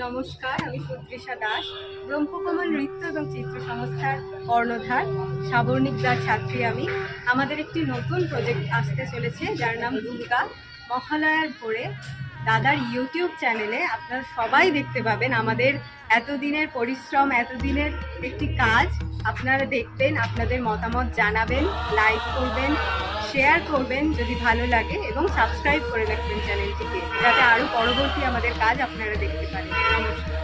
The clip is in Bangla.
নমস্কার, আমি সুতৃষা দাস, ব্রহ্মকমল নৃত্য এবং চিত্র সংস্থার কর্ণধার, সাবর্ণিক দার ছাত্রী আমি। আমাদের একটি নতুন প্রজেক্ট আসতে চলেছে যার নাম দুর্গা। মহালয়ার ভোরে দাদার ইউটিউব চ্যানেলে আপনারা সবাই দেখতে পাবেন আমাদের এতদিনের পরিশ্রম, এতদিনের একটি কাজ আপনারা দেখবেন, আপনাদের মতামত জানাবেন, লাইক করবেন, শেয়ার করবেন যদি ভালো লাগে এবং সাবস্ক্রাইব করে রাখবেন চ্যানেলটিকে, যাতে আরও পরবর্তী আমাদের কাজ আপনারা দেখতে পারেন। নমস্কার।